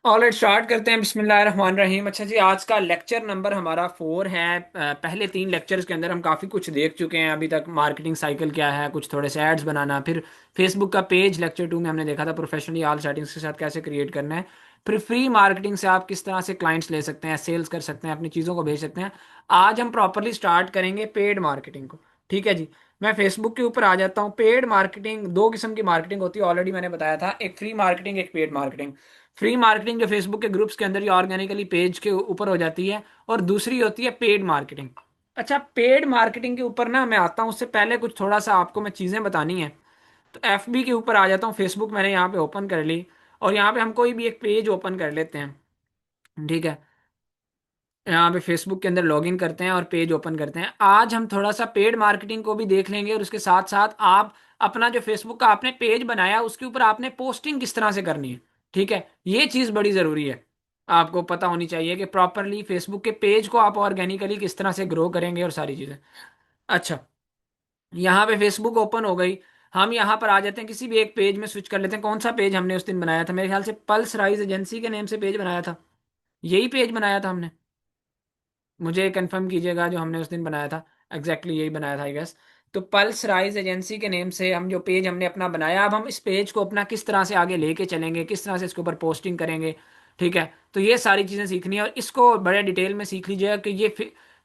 Alright, start करते हैं। बिस्मिल्लाहिर्रहमानिर्रहीम। अच्छा जी, आज का लेक्चर नंबर हमारा 4 है। पहले 3 लेक्चर्स के अंदर हम काफ़ी कुछ देख चुके हैं अभी तक। मार्केटिंग साइकिल क्या है, कुछ थोड़े से एड्स बनाना, फिर फेसबुक का पेज लेक्चर 2 में हमने देखा था प्रोफेशनली ऑल सेटिंग्स के साथ कैसे क्रिएट करना है। फिर फ्री मार्केटिंग से आप किस तरह से क्लाइंट्स ले सकते हैं, सेल्स कर सकते हैं, अपनी चीज़ों को भेज सकते हैं। आज हम प्रॉपरली स्टार्ट करेंगे पेड मार्केटिंग को। ठीक है जी। मैं फेसबुक के ऊपर आ जाता हूँ। पेड मार्केटिंग, दो किस्म की मार्केटिंग होती है, ऑलरेडी मैंने बताया था। एक फ्री मार्केटिंग, एक पेड मार्केटिंग। फ्री मार्केटिंग जो फेसबुक के ग्रुप्स के अंदर या ऑर्गेनिकली पेज के ऊपर हो जाती है, और दूसरी होती है पेड मार्केटिंग। अच्छा, पेड मार्केटिंग के ऊपर ना मैं आता हूँ, उससे पहले कुछ थोड़ा सा आपको मैं चीज़ें बतानी है। तो एफबी के ऊपर आ जाता हूँ। फेसबुक मैंने यहाँ पे ओपन कर ली, और यहाँ पे हम कोई भी एक पेज ओपन कर लेते हैं। ठीक है। यहाँ पे फेसबुक के अंदर लॉगिन करते हैं और पेज ओपन करते हैं। आज हम थोड़ा सा पेड मार्केटिंग को भी देख लेंगे, और उसके साथ साथ आप अपना जो फेसबुक का आपने पेज बनाया उसके ऊपर आपने पोस्टिंग किस तरह से करनी है। ठीक है, ये चीज़ बड़ी ज़रूरी है। आपको पता होनी चाहिए कि प्रॉपरली फेसबुक के पेज को आप ऑर्गेनिकली किस तरह से ग्रो करेंगे और सारी चीज़ें। अच्छा, यहाँ पे फेसबुक ओपन हो गई। हम यहाँ पर आ जाते हैं, किसी भी एक पेज में स्विच कर लेते हैं। कौन सा पेज हमने उस दिन बनाया था? मेरे ख्याल से पल्स राइज एजेंसी के नेम से पेज बनाया था। यही पेज बनाया था हमने। मुझे कंफर्म कीजिएगा, जो हमने उस दिन बनाया था एग्जैक्टली यही बनाया था आई गेस। तो पल्स राइज एजेंसी के नेम से हम जो पेज हमने अपना बनाया, अब हम इस पेज को अपना किस तरह से आगे लेके चलेंगे, किस तरह से इसके ऊपर पोस्टिंग करेंगे। ठीक है, तो ये सारी चीज़ें सीखनी है, और इसको बड़े डिटेल में सीख लीजिएगा कि ये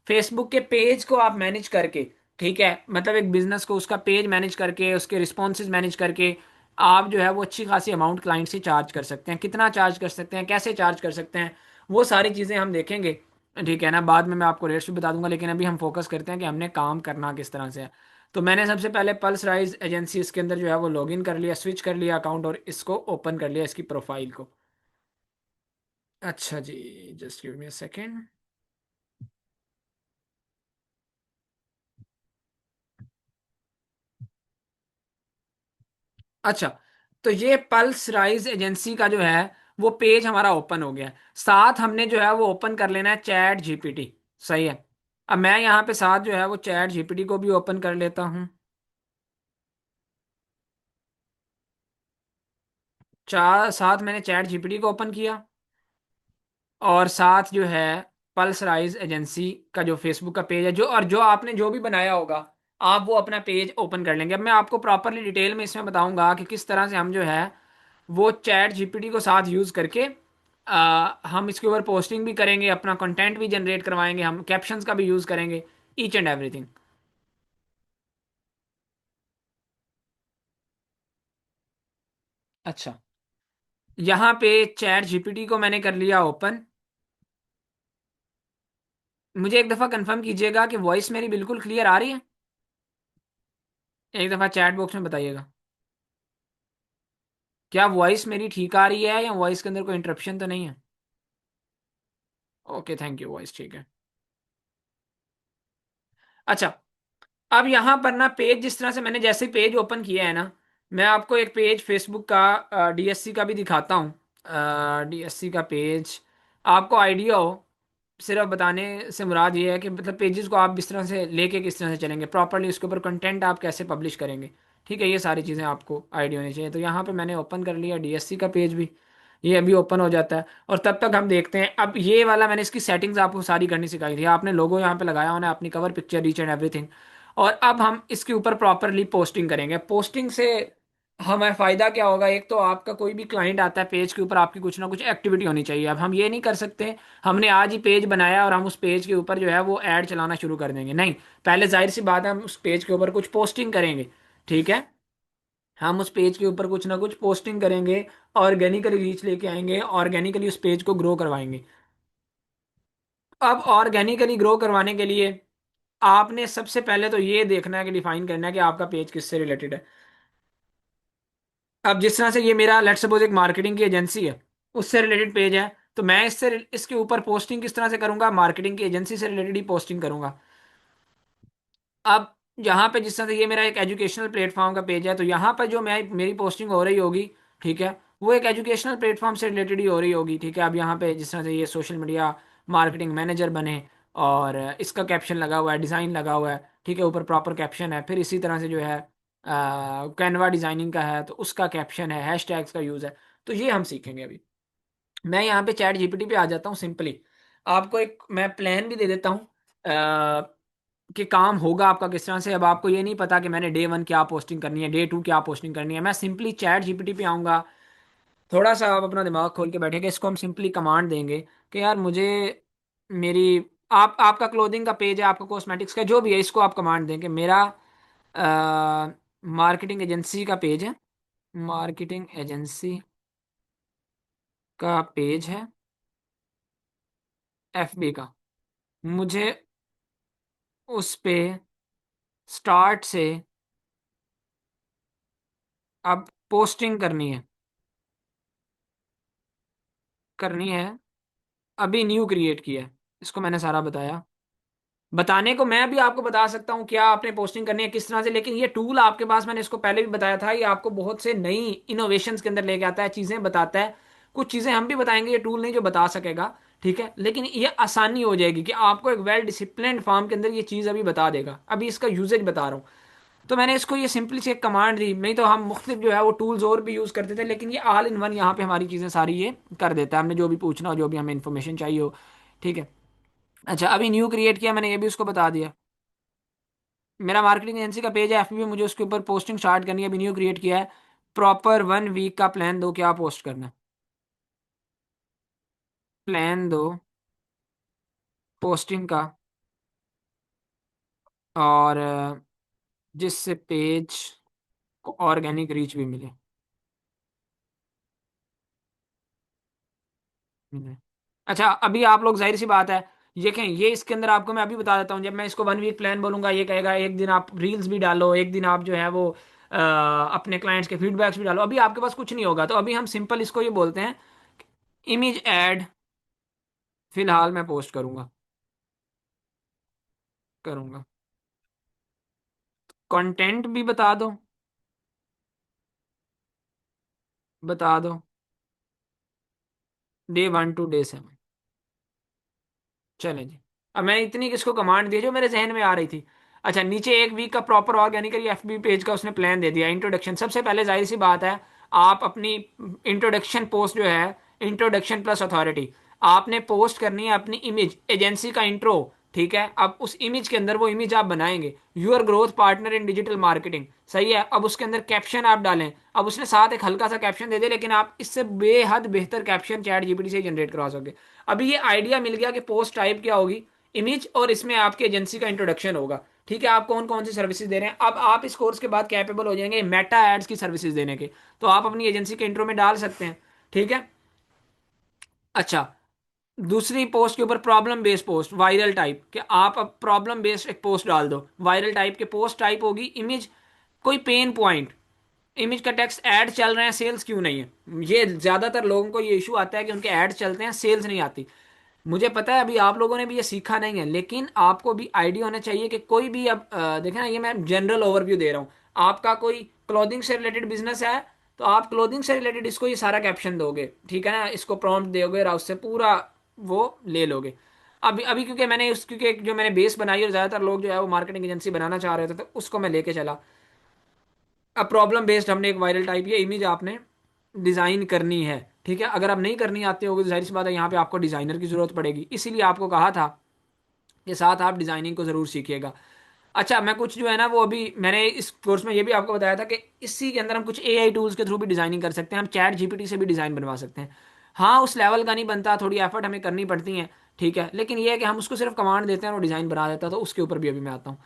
फेसबुक के पेज को आप मैनेज करके, ठीक है, मतलब एक बिजनेस को उसका पेज मैनेज करके, उसके रिस्पॉन्सेज मैनेज करके, आप जो है वो अच्छी खासी अमाउंट क्लाइंट से चार्ज कर सकते हैं। कितना चार्ज कर सकते हैं, कैसे चार्ज कर सकते हैं, वो सारी चीज़ें हम देखेंगे। ठीक है ना, बाद में मैं आपको रेट्स भी बता दूंगा, लेकिन अभी हम फोकस करते हैं कि हमने काम करना किस तरह से है। तो मैंने सबसे पहले पल्स राइज एजेंसी इसके अंदर जो है वो लॉगिन कर लिया, स्विच कर लिया अकाउंट, और इसको ओपन कर लिया, इसकी प्रोफाइल को। अच्छा जी, just give me a second. अच्छा, तो ये पल्स राइज एजेंसी का जो है वो पेज हमारा ओपन हो गया है। साथ हमने जो है वो ओपन कर लेना है चैट जीपीटी। सही है। अब मैं यहाँ पे साथ जो है वो चैट जीपीटी को भी ओपन कर लेता हूँ। चार साथ मैंने चैट जीपीटी को ओपन किया, और साथ जो है पल्स राइज एजेंसी का जो फेसबुक का पेज है, जो और जो आपने जो भी बनाया होगा, आप वो अपना पेज ओपन कर लेंगे। अब मैं आपको प्रॉपरली डिटेल में इसमें बताऊंगा कि किस तरह से हम जो है वो चैट जीपीटी को साथ यूज़ करके हम इसके ऊपर पोस्टिंग भी करेंगे, अपना कंटेंट भी जनरेट करवाएंगे, हम कैप्शंस का भी यूज़ करेंगे, ईच एंड एवरीथिंग। अच्छा, यहाँ पे चैट जीपीटी को मैंने कर लिया ओपन। मुझे एक दफ़ा कंफर्म कीजिएगा कि वॉइस मेरी बिल्कुल क्लियर आ रही है। एक दफ़ा चैट बॉक्स में बताइएगा, क्या वॉइस मेरी ठीक आ रही है, या वॉइस के अंदर कोई इंटरप्शन तो नहीं है? ओके, थैंक यू, वॉइस ठीक है। अच्छा, अब यहाँ पर ना पेज जिस तरह से मैंने जैसे पेज ओपन किया है ना, मैं आपको एक पेज फेसबुक का डीएससी का भी दिखाता हूँ। डीएससी का पेज आपको आइडिया हो। सिर्फ बताने से मुराद ये है कि मतलब पेजेस को आप इस तरह से लेके किस तरह से चलेंगे प्रॉपरली, उसके ऊपर कंटेंट आप कैसे पब्लिश करेंगे। ठीक है, ये सारी चीज़ें आपको आइडिया होनी चाहिए। तो यहाँ पे मैंने ओपन कर लिया डीएससी का पेज भी, ये अभी ओपन हो जाता है। और तब तक हम देखते हैं, अब ये वाला मैंने इसकी सेटिंग्स आपको सारी करनी सिखाई थी। आपने लोगो यहाँ पे लगाया होना है, अपनी cover picture, reach and everything. और अब हम इसके ऊपर प्रॉपरली पोस्टिंग करेंगे। पोस्टिंग से हमें फ़ायदा क्या होगा? एक तो आपका कोई भी क्लाइंट आता है, पेज के ऊपर आपकी कुछ ना कुछ एक्टिविटी होनी चाहिए। अब हम ये नहीं कर सकते हमने आज ही पेज बनाया और हम उस पेज के ऊपर जो है वो ऐड चलाना शुरू कर देंगे, नहीं। पहले जाहिर सी बात है, हम उस पेज के ऊपर कुछ पोस्टिंग करेंगे। ठीक है, हम उस पेज के ऊपर कुछ ना कुछ पोस्टिंग करेंगे, ऑर्गेनिकली रीच लेके आएंगे, ऑर्गेनिकली उस पेज को ग्रो करवाएंगे। अब ऑर्गेनिकली ग्रो करवाने के लिए आपने सबसे पहले तो ये देखना है कि डिफाइन करना है कि आपका पेज किससे रिलेटेड है। अब जिस तरह से ये मेरा लेट्स सपोज एक मार्केटिंग की एजेंसी है, उससे रिलेटेड पेज है, तो मैं इसके ऊपर पोस्टिंग किस तरह से करूंगा? मार्केटिंग की एजेंसी से रिलेटेड ही पोस्टिंग करूंगा। अब यहाँ पे जिस तरह से ये मेरा एक एजुकेशनल प्लेटफॉर्म का पेज है, तो यहाँ पर जो मैं मेरी पोस्टिंग हो रही होगी, ठीक है, वो एक एजुकेशनल प्लेटफॉर्म से रिलेटेड ही हो रही होगी। ठीक है, अब यहाँ पे जिस तरह से ये सोशल मीडिया मार्केटिंग मैनेजर बने, और इसका कैप्शन लगा हुआ है, डिज़ाइन लगा हुआ है, ठीक है, ऊपर प्रॉपर कैप्शन है। फिर इसी तरह से जो है कैनवा डिज़ाइनिंग का है, तो उसका कैप्शन है, हैशटैग्स का यूज़ है। तो ये हम सीखेंगे अभी। मैं यहाँ पे चैट जीपीटी पे आ जाता हूँ सिंपली। आपको एक मैं प्लान भी दे देता हूँ कि काम होगा आपका किस तरह से। अब आपको ये नहीं पता कि मैंने डे 1 क्या पोस्टिंग करनी है, डे 2 क्या पोस्टिंग करनी है। मैं सिंपली चैट जीपीटी पे आऊँगा। थोड़ा सा आप अपना दिमाग खोल के बैठेंगे, इसको हम सिंपली कमांड देंगे कि यार मुझे मेरी आप आपका क्लोथिंग का पेज है, आपका कॉस्मेटिक्स का जो भी है, इसको आप कमांड देंगे मेरा मार्केटिंग एजेंसी का पेज है, मार्केटिंग एजेंसी का पेज है एफबी का। मुझे उस पे स्टार्ट से अब पोस्टिंग करनी है। अभी न्यू क्रिएट किया है, इसको मैंने सारा बताया। बताने को मैं भी आपको बता सकता हूँ क्या आपने पोस्टिंग करनी है किस तरह से, लेकिन ये टूल आपके पास, मैंने इसको पहले भी बताया था, ये आपको बहुत से नई इनोवेशंस के अंदर लेके आता है, चीजें बताता है। कुछ चीजें हम भी बताएंगे, ये टूल नहीं जो बता सकेगा। ठीक है, लेकिन ये आसानी हो जाएगी कि आपको एक वेल डिसिप्लिन्ड फॉर्म के अंदर ये चीज अभी बता देगा। अभी इसका यूजेज बता रहा हूँ। तो मैंने इसको ये सिंपली से एक कमांड दी, नहीं तो हम मुख्तलिफ जो है वो टूल्स और भी यूज़ करते थे, लेकिन ये ऑल इन वन यहाँ पे हमारी चीज़ें सारी ये कर देता है, हमने जो भी पूछना हो, जो भी हमें इन्फॉर्मेशन चाहिए हो। ठीक है। अच्छा, अभी न्यू क्रिएट किया मैंने, ये भी उसको बता दिया। मेरा मार्केटिंग एजेंसी का पेज है एफबी, मुझे उसके ऊपर पोस्टिंग स्टार्ट करनी है, अभी न्यू क्रिएट किया है। प्रॉपर 1 वीक का प्लान दो, क्या पोस्ट करना है। प्लान दो पोस्टिंग का, और जिससे पेज को ऑर्गेनिक रीच भी मिले। अच्छा, अभी आप लोग जाहिर सी बात है, ये कहें ये इसके अंदर आपको मैं अभी बता देता हूँ, जब मैं इसको 1 वीक प्लान बोलूंगा, ये कहेगा एक दिन आप रील्स भी डालो, एक दिन आप जो है वो अपने क्लाइंट्स के फीडबैक्स भी डालो। अभी आपके पास कुछ नहीं होगा, तो अभी हम सिंपल इसको ये बोलते हैं, इमेज ऐड फिलहाल मैं पोस्ट करूंगा। कंटेंट भी बता दो डे 1 to डे 7। चले जी। अब मैंने इतनी किसको कमांड दी जो मेरे जहन में आ रही थी। अच्छा, नीचे 1 वीक का प्रॉपर ऑर्गेनिकली एफबी पेज का उसने प्लान दे दिया। इंट्रोडक्शन सबसे पहले, जाहिर सी बात है, आप अपनी इंट्रोडक्शन पोस्ट जो है, इंट्रोडक्शन प्लस अथॉरिटी, आपने पोस्ट करनी है अपनी इमेज एजेंसी का इंट्रो। ठीक है, अब उस इमेज के अंदर वो इमेज आप बनाएंगे, your growth partner in digital marketing. सही है, अब उसके अंदर कैप्शन आप डालें। अब उसने साथ एक हल्का सा कैप्शन दे दे, लेकिन आप इससे बेहद बेहतर कैप्शन चैट जीपीटी से जनरेट करवा सकोगे। अभी ये आइडिया मिल गया कि पोस्ट टाइप क्या होगी, इमेज, और इसमें आपकी एजेंसी का इंट्रोडक्शन होगा। ठीक है, आप कौन कौन सी सर्विसेज दे रहे हैं, अब आप इस कोर्स के बाद कैपेबल हो जाएंगे मेटा एड्स की सर्विसेज देने के, तो आप अपनी एजेंसी के इंट्रो में डाल सकते हैं। ठीक है। अच्छा, दूसरी पोस्ट के ऊपर problem based post viral type, कि आप अब प्रॉब्लम बेस्ड एक पोस्ट डाल दो, वायरल टाइप के पोस्ट टाइप होगी इमेज, कोई पेन पॉइंट, इमेज का टेक्स्ट, ऐड चल रहे हैं सेल्स क्यों नहीं है। ये ज्यादातर लोगों को ये इशू आता है कि उनके ऐड चलते हैं सेल्स नहीं आती। मुझे पता है अभी आप लोगों ने भी ये सीखा नहीं है, लेकिन आपको भी आइडिया होना चाहिए कि कोई भी, अब देखें ना, ये मैं जनरल ओवरव्यू दे रहा हूँ। आपका कोई क्लोथिंग से रिलेटेड बिजनेस है, तो आप क्लोथिंग से रिलेटेड इसको ये सारा कैप्शन दोगे, ठीक है ना, इसको प्रॉम्प्ट दोगे और उससे पूरा वो ले लोगे। अभी अभी क्योंकि मैंने क्योंकि जो मैंने बेस बनाई और ज़्यादातर लोग जो है वो मार्केटिंग एजेंसी बनाना चाह रहे थे, तो उसको मैं लेके चला। अब प्रॉब्लम बेस्ड हमने एक वायरल टाइप, ये इमेज आपने डिज़ाइन करनी है। ठीक है, अगर आप नहीं करनी आती होगी तो जाहिर सी बात है यहाँ पे आपको डिज़ाइनर की ज़रूरत पड़ेगी, इसीलिए आपको कहा था कि साथ आप डिज़ाइनिंग को ज़रूर सीखिएगा। अच्छा, मैं कुछ जो है ना वो अभी मैंने इस कोर्स में ये भी आपको बताया था कि इसी के अंदर हम कुछ एआई टूल्स के थ्रू भी डिज़ाइनिंग कर सकते हैं, हम चैट जीपीटी से भी डिज़ाइन बनवा सकते हैं। हाँ, उस लेवल का नहीं बनता, थोड़ी एफर्ट हमें करनी पड़ती है। ठीक है, लेकिन ये है कि हम उसको सिर्फ कमांड देते हैं और डिज़ाइन बना देता है, तो उसके ऊपर भी अभी मैं आता हूँ।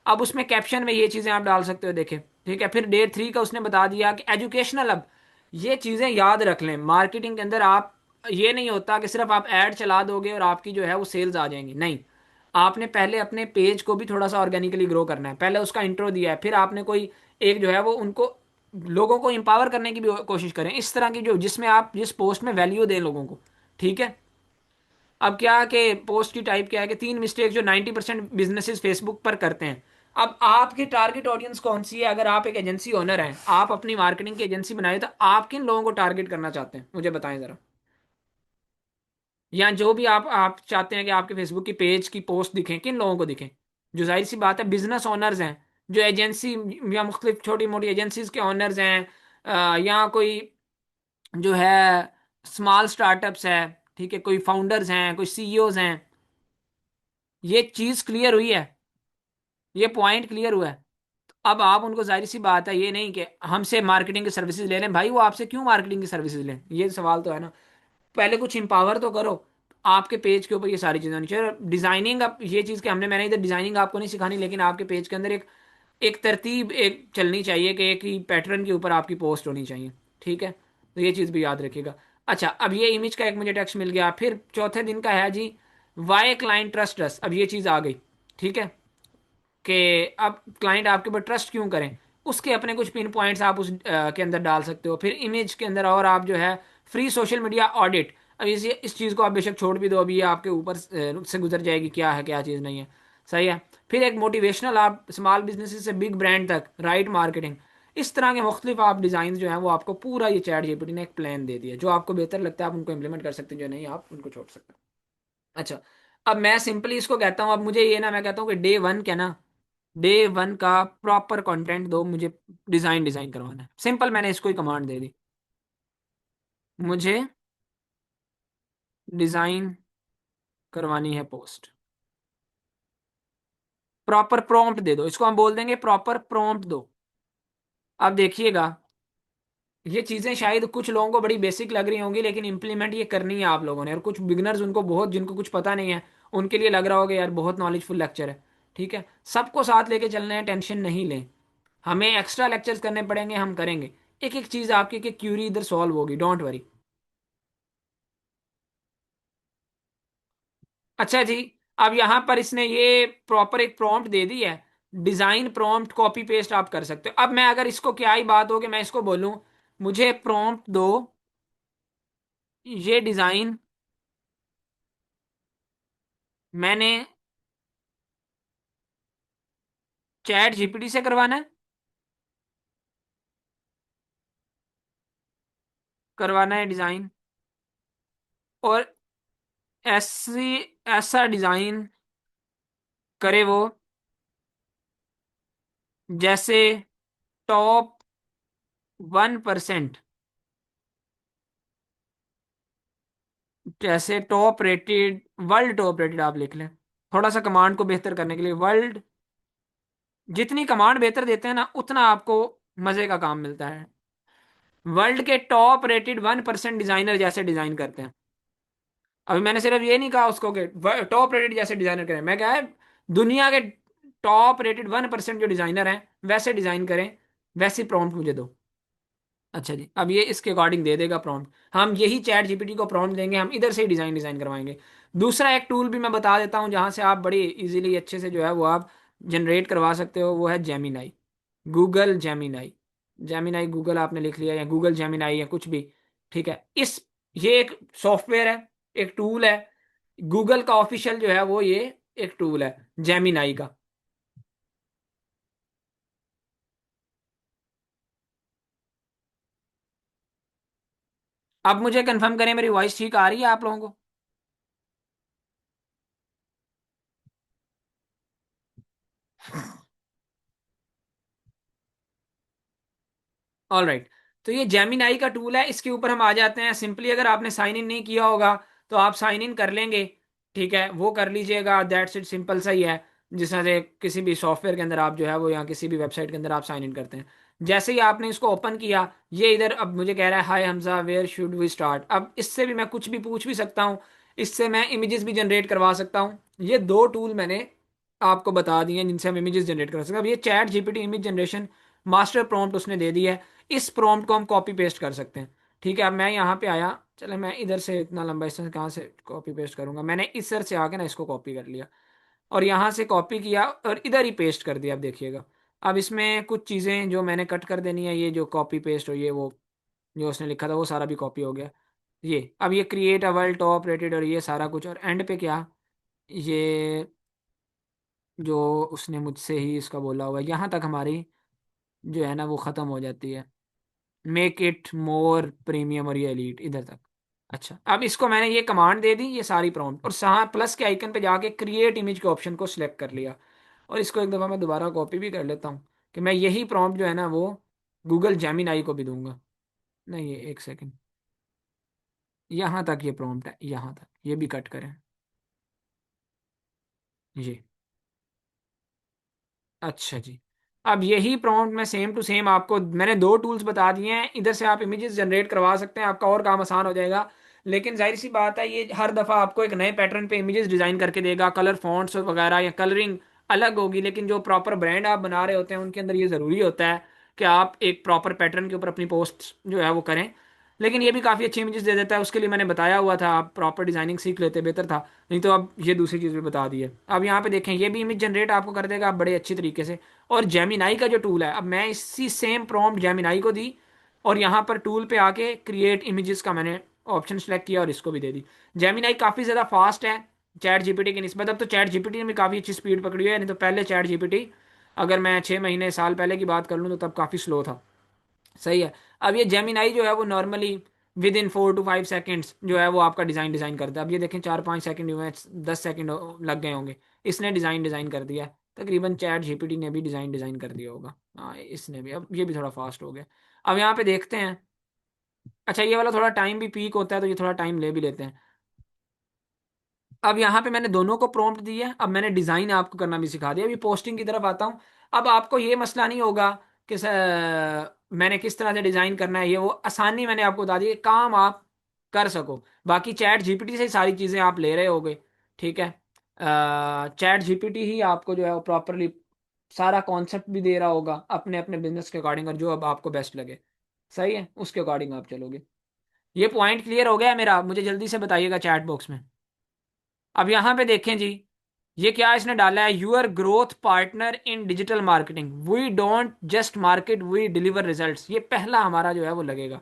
अब उसमें कैप्शन में ये चीज़ें आप डाल सकते हो, देखें। ठीक है, फिर डे 3 का उसने बता दिया कि एजुकेशनल। अब ये चीज़ें याद रख लें, मार्केटिंग के अंदर आप, ये नहीं होता कि सिर्फ आप ऐड चला दोगे और आपकी जो है वो सेल्स आ जाएंगी, नहीं। आपने पहले अपने पेज को भी थोड़ा सा ऑर्गेनिकली ग्रो करना है, पहले उसका इंट्रो दिया है, फिर आपने कोई एक जो है वो उनको, लोगों को इंपावर करने की भी कोशिश करें, इस तरह की जो, जिसमें आप जिस पोस्ट में वैल्यू दें लोगों को। ठीक है। अब क्या कि पोस्ट की टाइप क्या है कि 3 मिस्टेक जो 90% बिजनेसेस फेसबुक पर करते हैं। अब आपकी टारगेट ऑडियंस कौन सी है, अगर आप एक एजेंसी ओनर हैं, आप अपनी मार्केटिंग की एजेंसी बनाए, तो आप किन लोगों को टारगेट करना चाहते हैं, मुझे बताएं जरा। या जो भी आप चाहते हैं कि आपके फेसबुक की पेज की पोस्ट दिखें, किन लोगों को दिखें। जो जाहिर सी बात है बिजनेस ओनर्स हैं, जो एजेंसी या मुख्तलिफ छोटी मोटी एजेंसीज के ओनर्स हैं, या कोई जो है स्मॉल स्टार्टअप्स है, ठीक है, कोई फाउंडर्स हैं, कोई सीईओज हैं, ये चीज क्लियर हुई है, ये पॉइंट क्लियर हुआ है। अब आप उनको, जाहिर सी बात है, ये नहीं कि हमसे मार्केटिंग की सर्विसेज ले लें, भाई वो आपसे क्यों मार्केटिंग की सर्विसेज लें, ये सवाल तो है ना। पहले कुछ एम्पावर तो करो। आपके पेज के ऊपर ये सारी चीजें होनी चाहिए। डिजाइनिंग, अब ये चीज कि हमने, मैंने इधर डिजाइनिंग आपको नहीं सिखानी, लेकिन आपके पेज के अंदर एक एक तरतीब एक चलनी चाहिए कि एक ही पैटर्न के ऊपर आपकी पोस्ट होनी चाहिए। ठीक है, तो ये चीज भी याद रखिएगा। अच्छा, अब ये इमेज का एक मुझे टेक्स्ट मिल गया। फिर चौथे दिन का है जी, वाई क्लाइंट ट्रस्ट अस। अब ये चीज आ गई, ठीक है, कि अब क्लाइंट आपके ऊपर ट्रस्ट क्यों करें। उसके अपने कुछ पिन पॉइंट्स आप उस के अंदर डाल सकते हो। फिर इमेज के अंदर और आप जो है, फ्री सोशल मीडिया ऑडिट। अब इस चीज़ को आप बेशक छोड़ भी दो, अभी ये आपके ऊपर से गुजर जाएगी, क्या है क्या चीज़ नहीं है। सही है। फिर एक मोटिवेशनल, आप स्मॉल बिजनेस से बिग ब्रांड तक, राइट मार्केटिंग। इस तरह के मुख्तलिफ आप डिज़ाइन जो है वो आपको पूरा ये चैट जीपीटी ने एक प्लान दे दिया। जो आपको बेहतर लगता है आप उनको इम्प्लीमेंट कर सकते हैं, जो नहीं आप उनको छोड़ सकते हैं। अच्छा, अब मैं सिंपली इसको कहता हूँ, अब मुझे ये ना, मैं कहता हूँ कि डे वन क्या ना, डे वन का प्रॉपर कंटेंट दो मुझे, डिजाइन डिजाइन करवाना है। सिंपल, मैंने इसको ही कमांड दे दी, मुझे डिजाइन करवानी है पोस्ट। प्रॉपर प्रॉम्प्ट दे दो, इसको हम बोल देंगे प्रॉपर प्रॉम्प्ट दो। अब देखिएगा, ये चीजें शायद कुछ लोगों को बड़ी बेसिक लग रही होंगी, लेकिन इंप्लीमेंट ये करनी है आप लोगों ने। और कुछ बिगनर्स, उनको बहुत, जिनको कुछ पता नहीं है, उनके लिए लग रहा होगा यार बहुत नॉलेजफुल लेक्चर है। ठीक है, सबको साथ लेके चलना है, टेंशन नहीं लें। हमें एक्स्ट्रा लेक्चर्स करने पड़ेंगे, हम करेंगे। एक एक चीज आपकी, एक क्यूरी इधर सॉल्व होगी, डोंट वरी। अच्छा जी, अब यहां पर इसने ये प्रॉपर एक प्रॉम्प्ट दे दी है। डिजाइन प्रॉम्प्ट कॉपी पेस्ट आप कर सकते हो। अब मैं अगर इसको, क्या ही बात हो कि मैं इसको बोलूं, मुझे प्रॉम्प्ट दो, ये डिजाइन मैंने चैट जीपीटी से करवाना है, करवाना है डिजाइन, और ऐसी, ऐसा डिजाइन करे वो जैसे टॉप 1%, जैसे top rated, world top rated आप लिख लें। थोड़ा सा कमांड को बेहतर करने के लिए, वर्ल्ड, जितनी कमांड बेहतर देते हैं ना, उतना आपको मजे का काम मिलता है। वर्ल्ड के टॉप रेटेड 1% डिजाइनर जैसे डिजाइन करते हैं। अभी मैंने सिर्फ ये नहीं कहा उसको कि टॉप रेटेड जैसे डिजाइनर करें, मैं क्या है, दुनिया के टॉप रेटेड 1% जो डिजाइनर हैं वैसे डिजाइन करें, वैसी प्रॉम्प्ट मुझे दो। अच्छा जी, अब ये इसके अकॉर्डिंग दे देगा प्रॉम्प्ट। हम यही चैट जीपीटी को प्रॉम्प्ट देंगे, हम इधर से ही डिजाइन डिजाइन करवाएंगे। दूसरा एक टूल भी मैं बता देता हूँ, जहां से आप बड़ी इजीली अच्छे से जो है वो आप जनरेट करवा सकते हो, वो है Gemini. Google Gemini. Gemini Google आपने लिख लिया, या गूगल जेमिनाई, या कुछ भी। ठीक है, इस, ये एक सॉफ्टवेयर है, एक टूल है। गूगल का ऑफिशियल जो है वो ये एक टूल है, जेमिनाई का। अब मुझे कंफर्म करें, मेरी वॉइस ठीक आ रही है आप लोगों को? All right. तो ये जेमिनाई का टूल है, इसके ऊपर हम आ जाते हैं। सिंपली अगर आपने साइन इन नहीं किया होगा तो आप साइन इन कर लेंगे। ठीक है, वो कर लीजिएगा, दैट्स इट, सिंपल सा ही है। जिस तरह से किसी भी सॉफ्टवेयर के अंदर आप जो है वो, या किसी भी वेबसाइट के अंदर आप साइन इन करते हैं, जैसे ही आपने इसको ओपन किया, ये इधर अब मुझे कह रहा है hi Hamza where should we start. अब इससे भी मैं कुछ भी पूछ भी सकता हूँ, इससे मैं इमेजेस भी जनरेट करवा सकता हूँ। ये दो टूल मैंने आपको बता दिए हैं जिनसे हम इमेजेस जनरेट कर सकते हैं। अब ये chat GPT image generation master prompt उसने दे दी है। इस प्रॉम्प्ट को हम कॉपी पेस्ट कर सकते हैं। ठीक है, अब मैं यहाँ पे आया, चले मैं इधर से, इतना लंबा इससे कहाँ से कॉपी पेस्ट करूंगा, मैंने इस सर से आके ना इसको कॉपी कर लिया, और यहाँ से कॉपी किया और इधर ही पेस्ट कर दिया। अब देखिएगा, अब इसमें कुछ चीज़ें जो मैंने कट कर देनी है, ये जो कॉपी पेस्ट हो, ये वो जो उसने लिखा था वो सारा भी कॉपी हो गया। ये अब ये create a world top rated और ये सारा कुछ, और एंड पे क्या, ये जो उसने मुझसे ही इसका बोला हुआ है, यहाँ तक हमारी जो है ना वो ख़त्म हो जाती है। मेक इट मोर प्रीमियम, और ये एलीट इधर तक। अच्छा, अब इसको मैंने ये कमांड दे दी, ये सारी प्रॉम्प्ट, और सहा प्लस के आइकन पे जाके क्रिएट इमेज के ऑप्शन को सिलेक्ट कर लिया। और इसको एक दफ़ा मैं दोबारा कॉपी भी कर लेता हूँ, कि मैं यही प्रॉम्प्ट जो है ना वो गूगल जेमिनाई को भी दूंगा। नहीं, ये एक सेकंड, यहाँ तक ये प्रॉम्प्ट है, यहाँ तक ये भी कट करें। ये अच्छा जी। अब यही प्रॉम्प्ट मैं सेम टू सेम आपको, मैंने दो टूल्स बता दिए हैं, इधर से आप इमेजेस जनरेट करवा सकते हैं, आपका और काम आसान हो जाएगा। लेकिन जाहिर सी बात है, ये हर दफ़ा आपको एक नए पैटर्न पे इमेजेस डिज़ाइन करके देगा, कलर फॉन्ट्स वगैरह या कलरिंग अलग होगी। लेकिन जो प्रॉपर ब्रांड आप बना रहे होते हैं उनके अंदर ये ज़रूरी होता है कि आप एक प्रॉपर पैटर्न के ऊपर अपनी पोस्ट जो है वो करें। लेकिन ये भी काफ़ी अच्छी इमेजेस दे देता है, उसके लिए मैंने बताया हुआ था, आप प्रॉपर डिजाइनिंग सीख लेते बेहतर था। नहीं तो अब ये दूसरी चीज़ भी बता दी है। अब यहाँ पे देखें, ये भी इमेज जनरेट आपको कर देगा बड़े अच्छी तरीके से। और जेमिनाई का जो टूल है, अब मैं इसी सेम प्रॉम्प्ट जेमिनाई को दी, और यहाँ पर टूल पे आके क्रिएट इमेजेस का मैंने ऑप्शन सेलेक्ट किया और इसको भी दे दी। जेमिनाई काफ़ी ज़्यादा फास्ट है चैट जीपीटी की निस्बत। अब तो चैट जीपीटी ने भी काफ़ी अच्छी स्पीड पकड़ी है, नहीं तो पहले चैट जीपीटी, अगर मैं 6 महीने साल पहले की बात कर लूँ तो तब काफ़ी स्लो था। सही है। अब ये जेमिनाई जो है वो normally with in 4 to 5 seconds जो है वो आपका डिज़ाइन डिज़ाइन करता है। अब ये देखें 4 5 सेकंड हुए हैं, 10 सेकंड लग गए होंगे, इसने डिज़ाइन डिज़ाइन कर दिया है। तकरीबन चैट जीपीटी ने भी डिज़ाइन डिज़ाइन कर दिया होगा। हाँ इसने भी, अब ये भी थोड़ा फास्ट हो गया। अब यहाँ पे देखते हैं। अच्छा ये वाला थोड़ा टाइम भी पीक होता है, तो ये थोड़ा टाइम ले भी लेते हैं। अब यहाँ पे मैंने दोनों को प्रॉम्प्ट दिया है, अब मैंने डिज़ाइन आपको करना भी सिखा दिया। अभी पोस्टिंग की तरफ आता हूँ। अब आपको ये मसला नहीं होगा कि मैंने किस तरह से डिज़ाइन करना है, ये वो आसानी मैंने आपको बता दी है, काम आप कर सको। बाकी चैट जीपीटी से सारी चीज़ें आप ले रहे होगे, ठीक है। चैट जीपीटी ही आपको जो है वो प्रॉपरली सारा कॉन्सेप्ट भी दे रहा होगा अपने अपने बिजनेस के अकॉर्डिंग, और जो अब आपको बेस्ट लगे, सही है, उसके अकॉर्डिंग आप चलोगे। ये पॉइंट क्लियर हो गया है मेरा? मुझे जल्दी से बताइएगा चैट बॉक्स में। अब यहां पे देखें जी, ये क्या इसने डाला है, your growth partner in digital marketing, we don't just market we deliver results. ये पहला हमारा जो है वो लगेगा।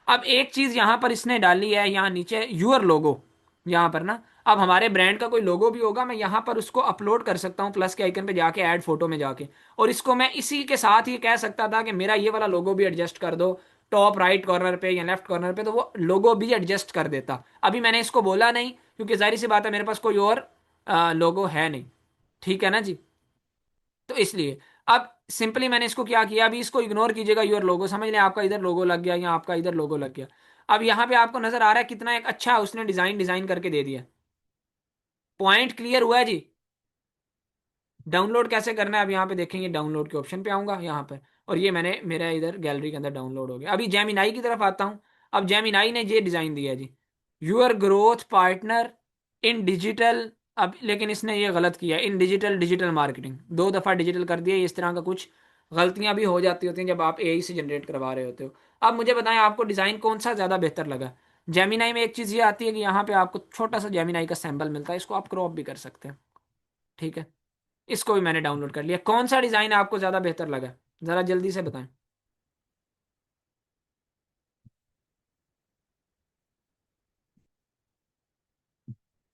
अब एक चीज यहां पर इसने डाली है, यहाँ नीचे यूर लोगो, यहाँ पर ना, अब हमारे ब्रांड का कोई लोगो भी होगा, मैं यहाँ पर उसको अपलोड कर सकता हूँ प्लस के आइकन पे जाके, ऐड फोटो में जाके। और इसको मैं इसी के साथ ही कह सकता था कि मेरा ये वाला लोगो भी एडजस्ट कर दो टॉप राइट कॉर्नर पे या लेफ्ट कॉर्नर पे, तो वो लोगो भी एडजस्ट कर देता। अभी मैंने इसको बोला नहीं, क्योंकि जाहिर सी बात है मेरे पास कोई और लोगो है नहीं, ठीक है ना जी। तो इसलिए अब सिंपली मैंने इसको क्या किया, अभी इसको इग्नोर कीजिएगा, योर लोगो समझ लें आपका इधर लोगो लग गया या आपका इधर लोगो लग गया। अब यहाँ पे आपको नजर आ रहा है कितना एक अच्छा उसने डिजाइन डिजाइन करके दे दिया। पॉइंट क्लियर हुआ है जी। डाउनलोड कैसे करना है, अब यहाँ पे देखेंगे, डाउनलोड के ऑप्शन पे आऊंगा यहाँ पे, और ये मैंने मेरा इधर गैलरी के अंदर डाउनलोड हो गया। अभी जेमिनाई की तरफ आता हूँ। अब जेमिनाई ने ये डिजाइन दिया है जी, your growth partner in digital. अब लेकिन इसने ये गलत किया, इन डिजिटल डिजिटल मार्केटिंग, दो दफा डिजिटल कर दिया। इस तरह का कुछ गलतियां भी हो जाती होती हैं जब आप एआई से जनरेट करवा रहे होते हो। अब मुझे बताएं आपको डिजाइन कौन सा ज्यादा बेहतर लगा। जेमिनाई में एक चीज ये आती है कि यहाँ पे आपको छोटा सा जेमिनाई का सैंपल मिलता है, इसको आप क्रॉप भी कर सकते हैं, ठीक है। इसको भी मैंने डाउनलोड कर लिया। कौन सा डिजाइन आपको ज्यादा बेहतर लगा, जरा जल्दी से बताएं।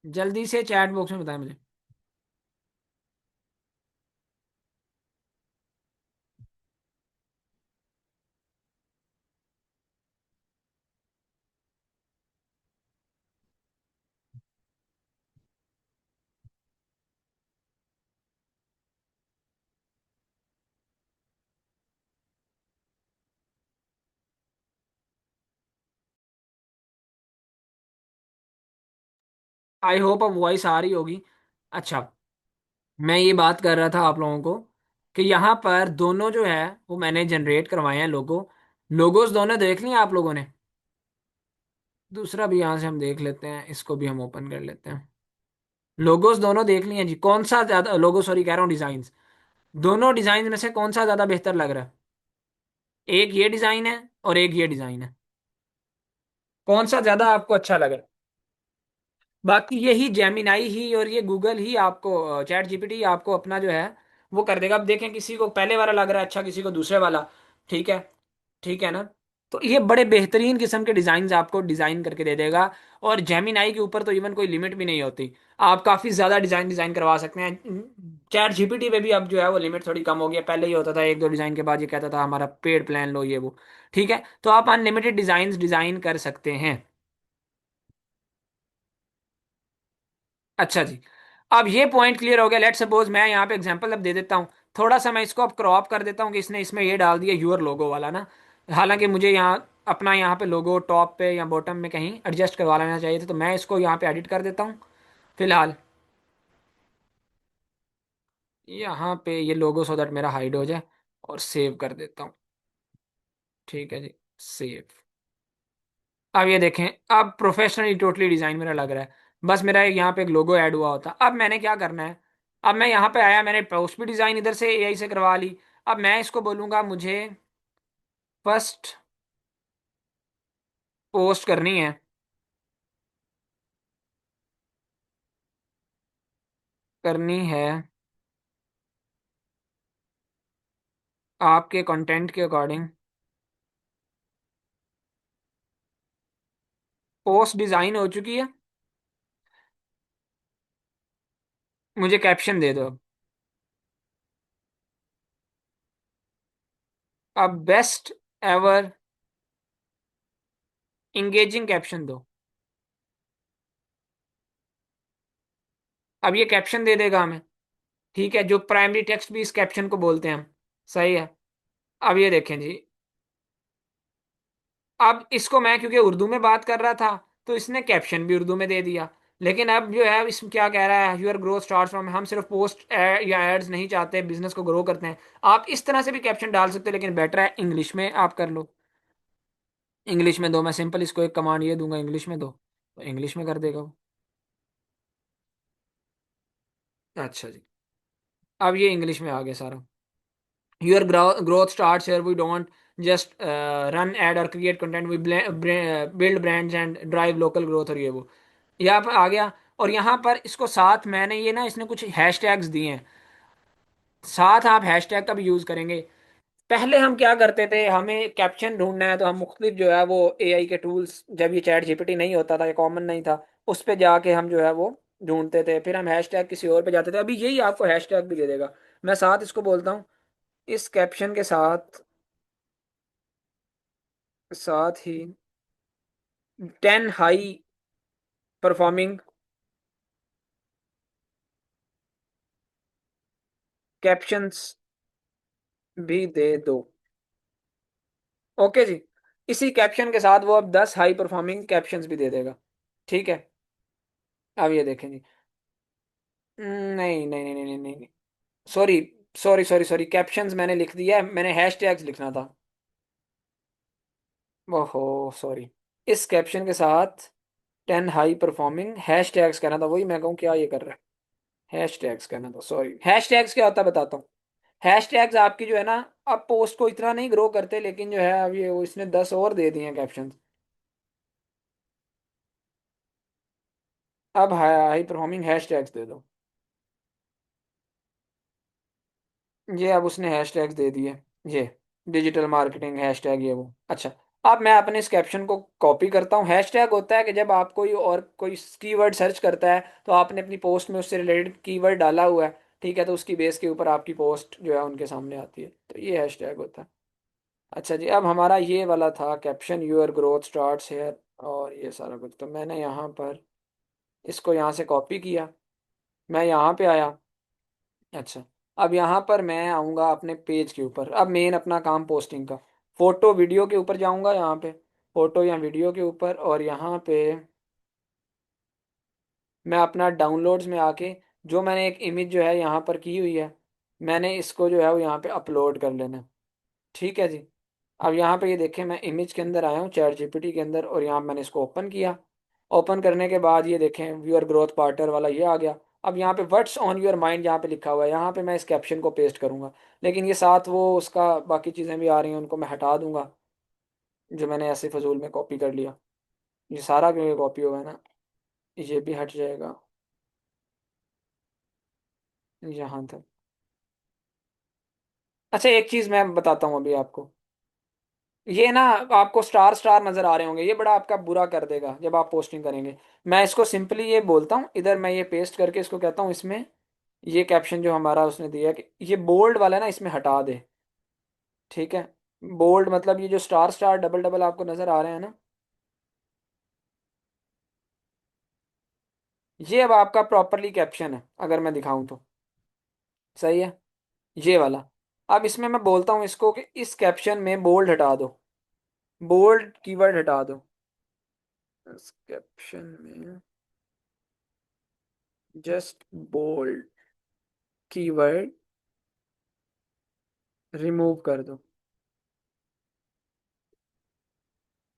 जल्दी से चैट बॉक्स में बताएं मुझे। आई होप अब वॉइस आ रही होगी। अच्छा, मैं ये बात कर रहा था आप लोगों को कि यहाँ पर दोनों जो है वो मैंने जनरेट करवाए हैं लोगो। लोगोस दोनों देख लिए आप लोगों ने? दूसरा भी यहाँ से हम देख लेते हैं, इसको भी हम ओपन कर लेते हैं। लोगोस दोनों देख लिए हैं जी, कौन सा ज्यादा, लोगो सॉरी कह रहा हूँ, डिजाइन। दोनों डिजाइन में से कौन सा ज्यादा बेहतर लग रहा है? एक ये डिजाइन है और एक ये डिजाइन है, कौन सा ज्यादा आपको अच्छा लग रहा है? बाकी यही जेमिनाई ही और ये गूगल ही आपको, चैट जीपीटी आपको अपना जो है वो कर देगा। अब देखें, किसी को पहले वाला लग रहा है अच्छा, किसी को दूसरे वाला, ठीक है, ठीक है ना। तो ये बड़े बेहतरीन किस्म के डिजाइन आपको डिजाइन करके दे देगा। और जेमिनाई के ऊपर तो इवन कोई लिमिट भी नहीं होती, आप काफी ज्यादा डिजाइन डिजाइन करवा सकते हैं। चैट जीपीटी पे भी अब जो है वो लिमिट थोड़ी कम हो गई है, पहले ये होता था एक दो डिजाइन के बाद ये कहता था हमारा पेड प्लान लो ये वो, ठीक है। तो आप अनलिमिटेड डिजाइन डिजाइन कर सकते हैं। अच्छा जी। अब ये पॉइंट क्लियर हो गया। लेट सपोज मैं यहाँ पे एग्जांपल अब दे देता हूँ, थोड़ा सा मैं इसको अब क्रॉप कर देता हूँ कि इसने इसमें ये डाल दिया यूर लोगो वाला ना। हालांकि मुझे यहाँ अपना यहाँ पे लोगो टॉप पे या बॉटम में कहीं एडजस्ट करवा लेना चाहिए था, तो मैं इसको यहाँ पे एडिट कर देता हूँ फिलहाल। यहाँ पे ये लोगो सो दैट मेरा हाइड हो जाए, और सेव कर देता हूँ। ठीक है जी, सेव। अब ये देखें, अब प्रोफेशनली टोटली डिजाइन मेरा लग रहा है। बस मेरा यहाँ पे एक लोगो ऐड हुआ होता। अब मैंने क्या करना है, अब मैं यहाँ पे आया, मैंने पोस्ट भी डिजाइन इधर से एआई से करवा ली। अब मैं इसको बोलूंगा मुझे फर्स्ट पोस्ट करनी है, करनी है आपके कंटेंट के अकॉर्डिंग। पोस्ट डिजाइन हो चुकी है, मुझे कैप्शन दे दो। अब बेस्ट एवर इंगेजिंग कैप्शन दो। अब ये कैप्शन दे देगा हमें। ठीक है, जो प्राइमरी टेक्स्ट भी इस कैप्शन को बोलते हैं हम। सही है। अब ये देखें जी, अब इसको मैं क्योंकि उर्दू में बात कर रहा था, तो इसने कैप्शन भी उर्दू में दे दिया। लेकिन अब जो है इसमें क्या कह रहा है, योर ग्रोथ स्टार्ट्स फ्रॉम, हम सिर्फ पोस्ट या एड्स नहीं चाहते, बिजनेस को ग्रो करते हैं। आप इस तरह से भी कैप्शन डाल सकते हो, लेकिन बेटर है इंग्लिश में आप कर लो। इंग्लिश में दो, मैं सिंपल इसको एक कमांड ये दूंगा, इंग्लिश में दो, तो इंग्लिश में कर देगा वो। अच्छा जी, अब ये इंग्लिश में आ गया सारा। Your growth starts here, we don't just run ad और create content, we build brands and drive local growth, और ये वो यहाँ पर आ गया। और यहाँ पर इसको साथ मैंने ये ना, इसने कुछ हैशटैग्स दिए हैं, साथ आप हैशटैग का भी यूज करेंगे। पहले हम क्या करते थे, हमें कैप्शन ढूंढना है तो हम मुख्तलिफ जो है वो एआई के टूल्स, जब ये चैट जीपीटी नहीं होता था या कॉमन नहीं था, उस पे जाके हम जो है वो ढूंढते थे, फिर हम हैशटैग किसी और पे जाते थे। अभी यही आपको हैशटैग भी दे देगा। मैं साथ इसको बोलता हूँ, इस कैप्शन के साथ, साथ ही 10 हाई परफॉर्मिंग कैप्शंस भी दे दो। ओके जी, इसी कैप्शन के साथ वो अब 10 हाई परफॉर्मिंग कैप्शंस भी दे देगा। ठीक है। अब ये देखें जी, नहीं नहीं नहीं नहीं नहीं नहीं, सॉरी सॉरी कैप्शंस मैंने लिख दिया है, मैंने हैश टैग्स लिखना था। ओहो सॉरी। इस कैप्शन के साथ 10 हाई परफॉर्मिंग हैश टैग्स कहना था, वही मैं कहूँ क्या ये कर रहा है। हैश टैग्स कहना था, सॉरी। हैश टैग्स क्या होता है बताता हूँ। हैश टैग्स आपकी जो है ना, अब पोस्ट को इतना नहीं ग्रो करते, लेकिन जो है अब ये वो इसने 10 और दे दिए हैं कैप्शन। अब हाई परफॉर्मिंग हैश टैग्स दे दो। ये अब उसने हैश टैग्स दे दिए। ये डिजिटल मार्केटिंग हैश टैग, ये वो। अच्छा, अब मैं अपने इस कैप्शन को कॉपी करता हूँ। हैश टैग होता है कि जब आप कोई और कोई कीवर्ड सर्च करता है, तो आपने अपनी पोस्ट में उससे रिलेटेड कीवर्ड डाला हुआ है, ठीक है, तो उसकी बेस के ऊपर आपकी पोस्ट जो है उनके सामने आती है, तो ये हैश टैग होता है। अच्छा जी, अब हमारा ये वाला था caption, your growth starts here, और ये सारा कुछ, तो मैंने यहाँ पर इसको यहाँ से कॉपी किया, मैं यहाँ पे आया। अच्छा, अब यहाँ पर मैं आऊँगा अपने पेज के ऊपर, अब मेन अपना काम पोस्टिंग का, फोटो वीडियो के ऊपर जाऊँगा, यहाँ पे फोटो या वीडियो के ऊपर, और यहाँ पे मैं अपना डाउनलोड्स में आके जो मैंने एक इमेज जो है यहाँ पर की हुई है, मैंने इसको जो है वो यहाँ पे अपलोड कर लेना। ठीक है जी। अब यहाँ पे ये देखें, मैं इमेज के अंदर आया हूँ चैट जीपीटी के अंदर, और यहाँ मैंने इसको ओपन किया। ओपन करने के बाद ये देखें, व्यूअर ग्रोथ पार्टनर वाला ये आ गया। अब यहाँ पे व्हाट्स ऑन योर माइंड यहाँ पे लिखा हुआ है, यहाँ पे मैं इस कैप्शन को पेस्ट करूंगा। लेकिन ये साथ वो उसका बाकी चीज़ें भी आ रही हैं, उनको मैं हटा दूंगा, जो मैंने ऐसे फजूल में कॉपी कर लिया। ये सारा क्योंकि कॉपी होगा ना, ये भी हट जाएगा यहाँ तक। अच्छा, एक चीज़ मैं बताता हूँ अभी आपको, ये ना आपको स्टार स्टार नजर आ रहे होंगे, ये बड़ा आपका बुरा कर देगा जब आप पोस्टिंग करेंगे। मैं इसको सिंपली ये बोलता हूँ, इधर मैं ये पेस्ट करके इसको कहता हूँ इसमें, ये कैप्शन जो हमारा उसने दिया है कि ये बोल्ड वाला है ना, इसमें हटा दे। ठीक है, बोल्ड मतलब ये जो स्टार स्टार डबल डबल आपको नजर आ रहे हैं ना, ये अब आपका प्रॉपरली कैप्शन है अगर मैं दिखाऊं तो। सही है, ये वाला। अब इसमें मैं बोलता हूँ इसको कि इस कैप्शन में बोल्ड हटा दो। बोल्ड कीवर्ड हटा दो इस कैप्शन में। जस्ट बोल्ड कीवर्ड रिमूव कर दो।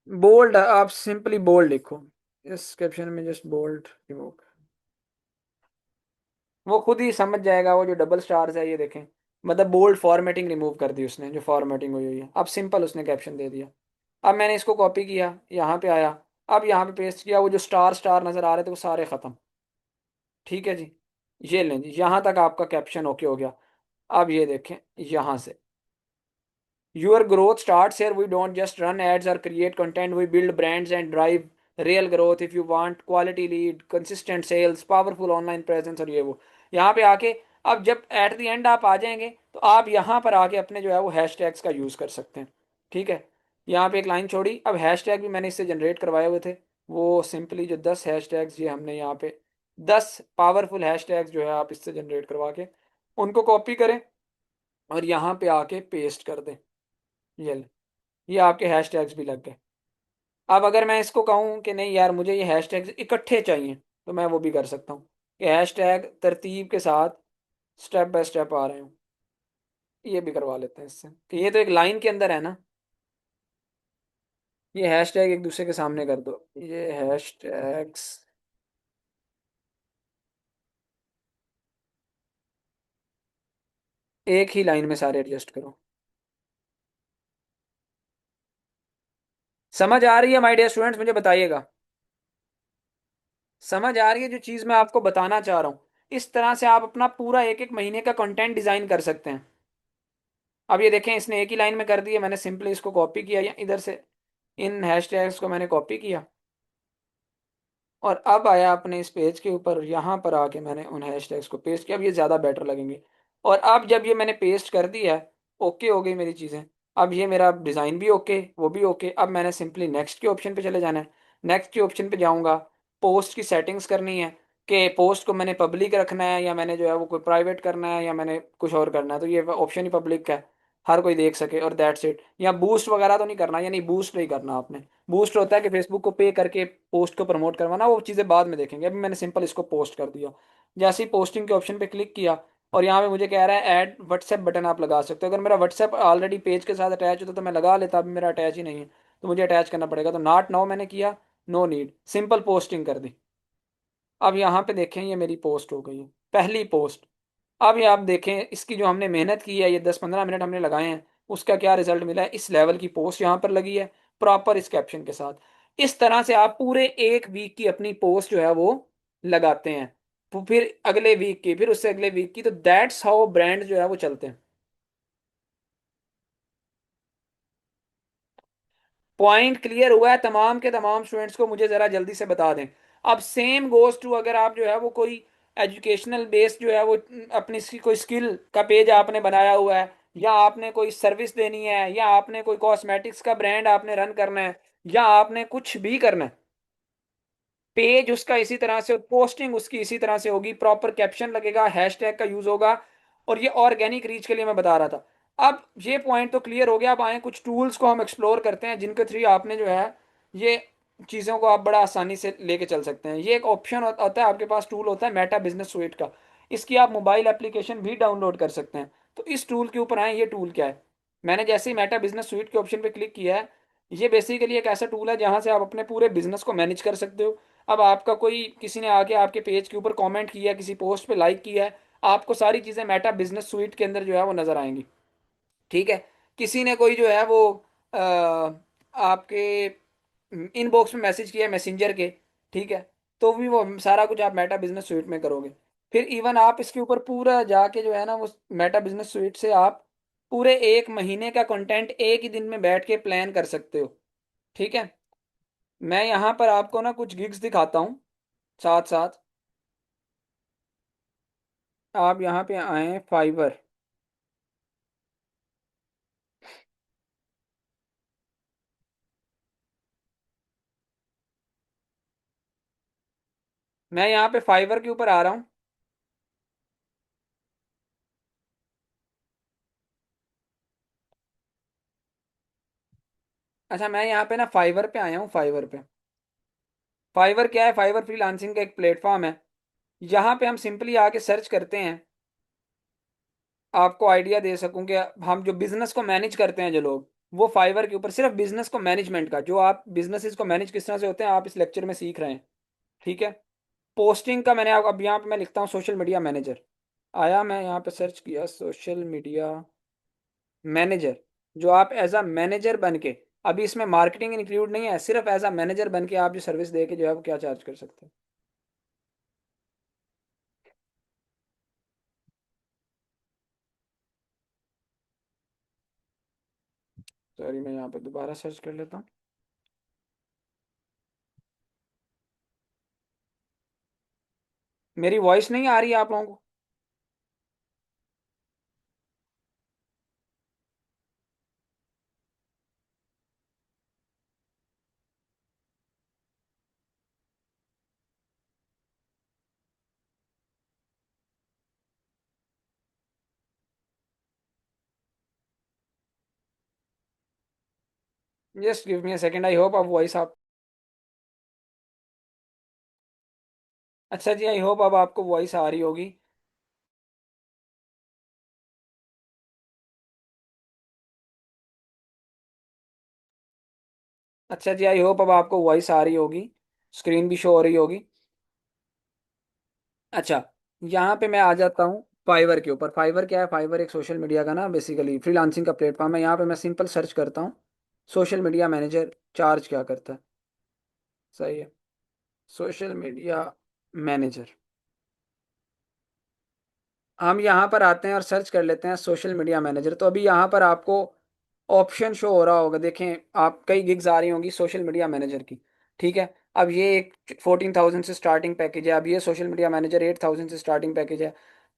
बोल्ड आप सिंपली बोल्ड लिखो इस कैप्शन में, जस्ट बोल्ड रिमूव। वो खुद ही समझ जाएगा, वो जो डबल स्टार्स है ये देखें, मतलब बोल्ड फॉर्मेटिंग रिमूव कर दी उसने, जो फॉर्मेटिंग हुई हुई है। अब सिंपल उसने कैप्शन दे दिया। अब मैंने इसको कॉपी किया, यहाँ पे आया, अब यहाँ पे पेस्ट किया, वो जो स्टार स्टार नजर आ रहे थे वो सारे खत्म। ठीक है जी, ये लें जी, यहाँ तक आपका कैप्शन ओके हो गया। अब ये देखें, यहाँ से your growth starts here. We don't just run ads or create content. We build brands and drive real growth. If you want quality lead, consistent sales, powerful online presence और ये वो, यहाँ पे आके अब जब एट द एंड आप आ जाएंगे तो आप यहाँ पर आके अपने जो है वो हैश टैग्स का यूज कर सकते हैं। ठीक है, यहाँ पे एक लाइन छोड़ी। अब हैश टैग भी मैंने इससे जनरेट करवाए हुए थे। वो सिंपली जो 10 हैश टैग्स ये हमने यहाँ पे 10 पावरफुल हैश टैग्स जो है आप इससे जनरेट करवा के उनको कॉपी करें और यहाँ पे आके पेस्ट कर दें। ये ले, ये आपके हैश टैग्स भी लग गए। अब अगर मैं इसको कहूँ कि नहीं यार मुझे ये हैश टैग्स इकट्ठे चाहिए, तो मैं वो भी कर सकता हूँ कि हैश टैग तरतीब के साथ स्टेप बाय स्टेप आ रहे हूँ। ये भी करवा लेते हैं इससे कि ये तो एक लाइन के अंदर है ना। ये हैश टैग एक दूसरे के सामने कर दो, ये हैश टैग्स एक ही लाइन में सारे एडजस्ट करो। समझ आ रही है माय डियर स्टूडेंट्स, मुझे बताइएगा। समझ आ रही है जो चीज़ मैं आपको बताना चाह रहा हूँ। इस तरह से आप अपना पूरा एक एक महीने का कंटेंट डिजाइन कर सकते हैं। अब ये देखें, इसने एक ही लाइन में कर दिया। मैंने सिंपली इसको कॉपी किया, या इधर से इन हैशटैग्स को मैंने कॉपी किया और अब आया अपने इस पेज के ऊपर, यहाँ पर आके मैंने उन हैशटैग्स को पेस्ट किया। अब ये ज़्यादा बेटर लगेंगे। और अब जब ये मैंने पेस्ट कर दिया है, ओके हो गई मेरी चीज़ें। अब ये मेरा डिज़ाइन भी ओके, वो भी ओके। अब मैंने सिंपली नेक्स्ट के ऑप्शन पे चले जाना है। नेक्स्ट के ऑप्शन पे जाऊँगा, पोस्ट की सेटिंग्स करनी है कि पोस्ट को मैंने पब्लिक रखना है या मैंने जो है वो कोई प्राइवेट करना है या मैंने कुछ और करना है। तो ये ऑप्शन ही पब्लिक है, हर कोई देख सके, और दैट्स इट। या बूस्ट वगैरह तो नहीं करना, यानी बूस्ट नहीं करना आपने। बूस्ट होता है कि फेसबुक को पे करके पोस्ट को प्रमोट करवाना, वो चीज़ें बाद में देखेंगे। अभी मैंने सिंपल इसको पोस्ट कर दिया। जैसे ही पोस्टिंग के ऑप्शन पे क्लिक किया और यहाँ पे मुझे कह रहा है ऐड व्हाट्सएप बटन आप लगा सकते हो। अगर मेरा व्हाट्सएप ऑलरेडी पेज के साथ अटैच होता तो मैं लगा लेता, अभी मेरा अटैच ही नहीं है तो मुझे अटैच करना पड़ेगा। तो नॉट नाउ मैंने किया, नो नीड, सिंपल पोस्टिंग कर दी। अब यहाँ पे देखें, ये मेरी पोस्ट हो गई है, पहली पोस्ट। अब ये आप देखें, इसकी जो हमने मेहनत की है, ये 10-15 मिनट हमने लगाए हैं, उसका क्या रिजल्ट मिला है। इस लेवल की पोस्ट यहाँ पर लगी है, प्रॉपर इस कैप्शन के साथ। इस तरह से आप पूरे एक वीक की अपनी पोस्ट जो है वो लगाते हैं, तो फिर अगले वीक की, फिर उससे अगले वीक की। तो दैट्स हाउ ब्रांड जो है वो चलते हैं। पॉइंट क्लियर हुआ है तमाम के तमाम स्टूडेंट्स को? मुझे जरा जल्दी से बता दें। अब सेम गोज टू, अगर आप जो है वो कोई एजुकेशनल बेस्ड जो है वो अपनी कोई स्किल का पेज आपने बनाया हुआ है, या आपने कोई सर्विस देनी है, या आपने कोई कॉस्मेटिक्स का ब्रांड आपने रन करना है, या आपने कुछ भी करना है, पेज उसका इसी तरह से, पोस्टिंग उसकी इसी तरह से होगी, प्रॉपर कैप्शन लगेगा, हैशटैग का यूज होगा। और ये ऑर्गेनिक रीच के लिए मैं बता रहा था। अब ये पॉइंट तो क्लियर हो गया। अब आए कुछ टूल्स को हम एक्सप्लोर करते हैं जिनके थ्रू आपने जो है ये चीज़ों को आप बड़ा आसानी से लेके चल सकते हैं। ये एक ऑप्शन होता है आपके पास, टूल होता है मेटा बिजनेस सुइट का। इसकी आप मोबाइल एप्लीकेशन भी डाउनलोड कर सकते हैं। तो इस टूल के ऊपर आए, ये टूल क्या है। मैंने जैसे ही मेटा बिजनेस सुइट के ऑप्शन पे क्लिक किया है, ये बेसिकली एक ऐसा टूल है जहां से आप अपने पूरे बिजनेस को मैनेज कर सकते हो। अब आपका कोई, किसी ने आके आपके पेज के ऊपर कमेंट किया, किसी पोस्ट पे लाइक किया है, आपको सारी चीज़ें मेटा बिजनेस सुइट के अंदर जो है वो नज़र आएंगी। ठीक है, किसी ने कोई जो है वो आ, आपके इनबॉक्स में मैसेज किया मैसेंजर के, ठीक है, तो भी वो सारा कुछ आप मेटा बिजनेस सुइट में करोगे। फिर इवन आप इसके ऊपर पूरा जाके जो है ना वो मेटा बिजनेस सुइट से आप पूरे एक महीने का कंटेंट एक ही दिन में बैठ के प्लान कर सकते हो। ठीक है, मैं यहाँ पर आपको ना कुछ गिग्स दिखाता हूँ साथ साथ। आप यहाँ पे आए फाइवर, मैं यहाँ पे फाइवर के ऊपर आ रहा हूँ। अच्छा, मैं यहाँ पे ना फाइवर पे आया हूँ, फाइवर पे। फाइवर क्या है? फाइवर फ्रीलांसिंग का एक प्लेटफॉर्म है। यहाँ पे हम सिंपली आके सर्च करते हैं। आपको आइडिया दे सकूं कि हम जो बिजनेस को मैनेज करते हैं जो लोग, वो फाइवर के ऊपर सिर्फ बिजनेस को मैनेजमेंट का, जो आप बिजनेसेस को मैनेज किस तरह से होते हैं, आप इस लेक्चर में सीख रहे हैं। ठीक है। पोस्टिंग का मैंने अब यहाँ पे मैं लिखता हूँ सोशल मीडिया मैनेजर। आया, मैं यहाँ पे सर्च किया सोशल मीडिया मैनेजर। जो आप एज अ मैनेजर बन के, अभी इसमें मार्केटिंग इंक्लूड नहीं है, सिर्फ एज अ मैनेजर बन के आप जो सर्विस दे के जो है वो क्या चार्ज कर सकते हैं। सॉरी, मैं यहाँ पे दोबारा सर्च कर लेता हूँ। मेरी वॉइस नहीं आ रही है आप लोगों को? Just give me a second, I hope अब वॉइस आप। अच्छा जी, आई होप अब आपको वॉइस आ रही होगी। अच्छा जी, आई होप अब आपको वॉइस आ रही होगी, स्क्रीन भी शो हो रही होगी। अच्छा, यहाँ पे मैं आ जाता हूँ फाइवर के ऊपर। फाइवर क्या है? फाइवर एक सोशल मीडिया का ना बेसिकली फ्रीलांसिंग का प्लेटफॉर्म है। यहाँ पे मैं सिंपल सर्च करता हूँ सोशल मीडिया मैनेजर चार्ज क्या करता है। सही है, सोशल मीडिया मैनेजर। हम यहाँ पर आते हैं और सर्च कर लेते हैं सोशल मीडिया मैनेजर। तो अभी यहाँ पर आपको ऑप्शन शो हो रहा होगा, देखें आप, कई गिग्स आ रही होंगी सोशल मीडिया मैनेजर की। ठीक है। अब ये एक 14,000 से स्टार्टिंग पैकेज है, अब ये सोशल मीडिया मैनेजर 8,000 से स्टार्टिंग पैकेज है।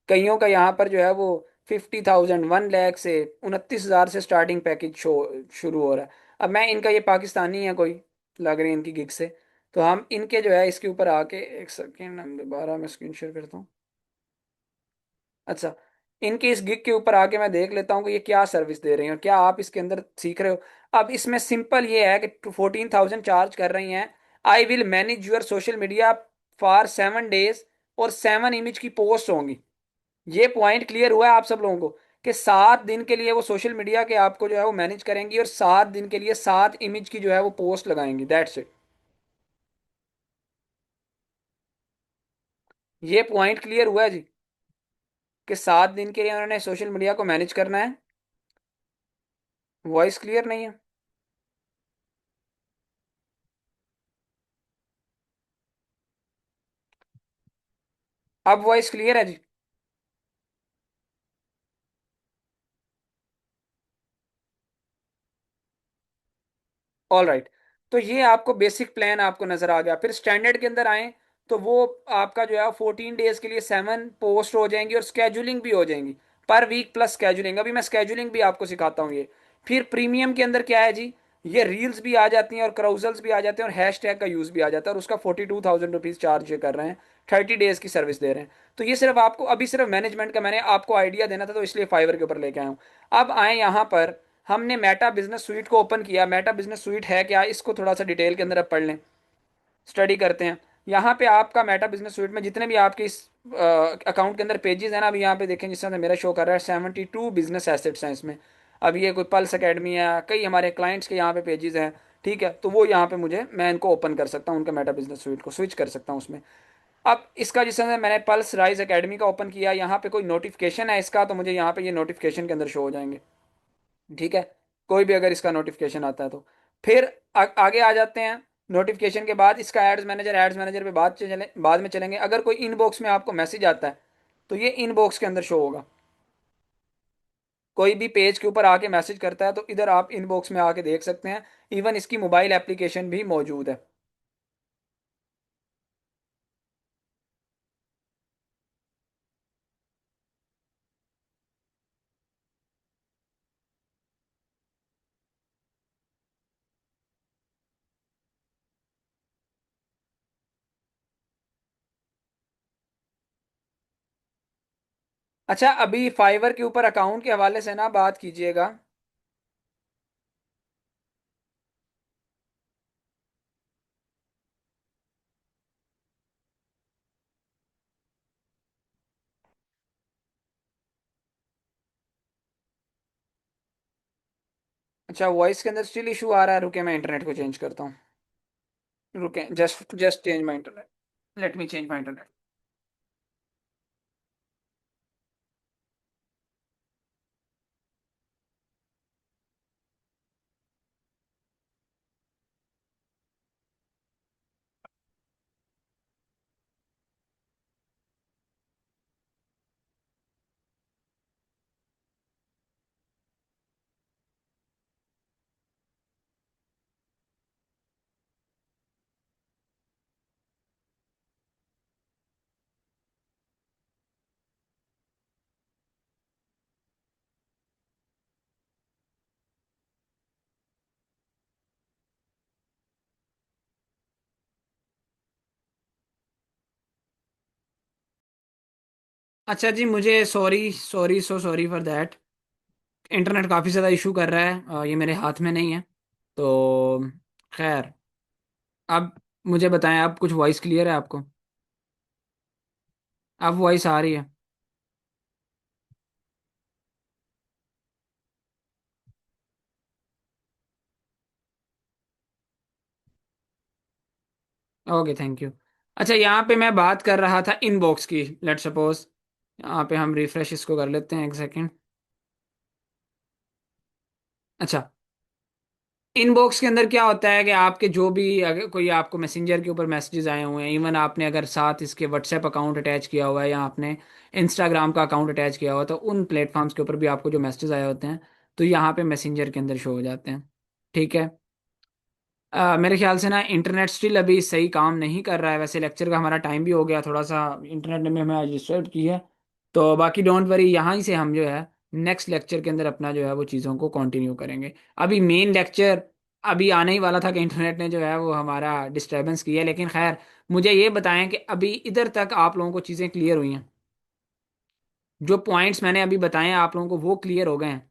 कईयों का यहाँ पर जो है वो 50,000, 1 लाख से 29,000 से स्टार्टिंग पैकेज शो शुरू हो रहा है। अब मैं इनका, ये पाकिस्तानी है कोई, लग रही है इनकी गिग से। तो हम इनके जो है इसके ऊपर आके, एक सेकेंड, हम दोबारा मैं स्क्रीन शेयर करता हूँ। अच्छा, इनके इस गिग के ऊपर आके मैं देख लेता हूँ कि ये क्या सर्विस दे रही हैं और क्या आप इसके अंदर सीख रहे हो। अब इसमें सिंपल ये है कि 14,000 चार्ज कर रही हैं। I will manage your social media for 7 days, और 7 इमेज की पोस्ट होंगी। ये पॉइंट क्लियर हुआ है आप सब लोगों को कि 7 दिन के लिए वो सोशल मीडिया के आपको जो है वो मैनेज करेंगी, और 7 दिन के लिए 7 इमेज की जो है वो पोस्ट लगाएंगी, दैट्स इट। ये पॉइंट क्लियर हुआ है जी, कि 7 दिन के लिए उन्होंने सोशल मीडिया को मैनेज करना है। वॉइस क्लियर नहीं है? अब वॉइस क्लियर है जी? All right. तो ये आपको बेसिक प्लान आपको नजर आ गया। फिर स्टैंडर्ड के अंदर आए तो वो आपका जो है 14 डेज के लिए 7 पोस्ट हो जाएंगी, और स्केजुलिंग भी हो जाएंगी, पर वीक प्लस स्केजुलिंग। अभी मैं स्केजुलिंग भी आपको सिखाता हूँ ये। फिर प्रीमियम के अंदर क्या है जी, ये रील्स भी आ जाती हैं और क्राउजल्स भी आ जाते हैं और हैश टैग का यूज भी आ जाता है, और उसका 42,000 रुपीज चार्ज कर रहे हैं। 30 डेज की सर्विस दे रहे हैं। तो ये सिर्फ आपको, अभी सिर्फ मैनेजमेंट का मैंने आपको आइडिया देना था, तो इसलिए फाइवर के ऊपर लेके आया हूँ। अब आए यहाँ पर, हमने मेटा बिजनेस स्वीट को ओपन किया। मेटा बिजनेस स्वीट है क्या, इसको थोड़ा सा डिटेल के अंदर अब पढ़ लें, स्टडी करते हैं। यहाँ पे आपका मेटा बिजनेस स्वीट में जितने भी आपके इस अकाउंट के अंदर पेजेस हैं ना, अभी यहाँ पे देखें जिस तरह से मेरा शो कर रहा है 72 बिजनेस एसेट्स हैं इसमें। अब ये कोई पल्स अकेडमी है, कई हमारे क्लाइंट्स के यहाँ पे पेजेस हैं। ठीक है, तो वो यहाँ पे मुझे, मैं इनको ओपन कर सकता हूँ, उनका मेटा बिजनेस स्वीट को स्विच कर सकता हूँ उसमें। अब इसका जिस तरह से मैंने पल्स राइज अकेडमी का ओपन किया, यहाँ पे कोई नोटिफिकेशन है इसका, तो मुझे यहाँ पे ये नोटिफिकेशन के अंदर शो हो जाएंगे। ठीक है, कोई भी अगर इसका नोटिफिकेशन आता है तो। फिर आगे आ जाते हैं। नोटिफिकेशन के बाद इसका एड्स मैनेजर पे बाद में चलेंगे। अगर कोई इनबॉक्स में आपको मैसेज आता है, तो ये इनबॉक्स के अंदर शो होगा। कोई भी पेज के ऊपर आके मैसेज करता है तो इधर आप इनबॉक्स में आके देख सकते हैं। इवन इसकी मोबाइल एप्लीकेशन भी मौजूद है। अच्छा, अभी फाइवर के ऊपर अकाउंट के हवाले से ना बात कीजिएगा। अच्छा, वॉइस के अंदर स्टिल इशू आ रहा है, रुके मैं इंटरनेट को चेंज करता हूँ। रुके, just just change my internet. Let me change my internet. अच्छा जी, मुझे sorry sorry so sorry for that. Internet काफ़ी ज़्यादा इशू कर रहा है, ये मेरे हाथ में नहीं है। तो खैर, अब मुझे बताएं, आप कुछ वॉइस क्लियर है आपको? अब वॉइस आ रही है? Okay, thank you. अच्छा, यहाँ पे मैं बात कर रहा था इनबॉक्स की, लेट सपोज। यहाँ पे हम रिफ्रेश इसको कर लेते हैं, एक सेकेंड। अच्छा, इनबॉक्स के अंदर क्या होता है कि आपके जो भी, अगर कोई आपको मैसेंजर के ऊपर मैसेजेस आए हुए हैं, इवन आपने अगर साथ इसके व्हाट्सएप अकाउंट अटैच किया हुआ है या आपने इंस्टाग्राम का अकाउंट अटैच किया हुआ है, तो उन प्लेटफॉर्म्स के ऊपर भी आपको जो मैसेजेस आए होते हैं, तो यहाँ पे मैसेंजर के अंदर शो हो जाते हैं। ठीक है। मेरे ख्याल से ना इंटरनेट स्टिल अभी सही काम नहीं कर रहा है। वैसे लेक्चर का हमारा टाइम भी हो गया थोड़ा सा, इंटरनेट ने हमें आज डिस्टर्ब की है। तो बाकी डोंट वरी, यहाँ ही से हम जो है नेक्स्ट लेक्चर के अंदर अपना जो है वो चीज़ों को कंटिन्यू करेंगे। अभी मेन लेक्चर अभी आने ही वाला था कि इंटरनेट ने जो है वो हमारा डिस्टर्बेंस किया है, लेकिन खैर, मुझे ये बताएं कि अभी इधर तक आप लोगों को चीज़ें क्लियर हुई हैं? जो पॉइंट्स मैंने अभी बताए हैं आप लोगों को, वो क्लियर हो गए हैं?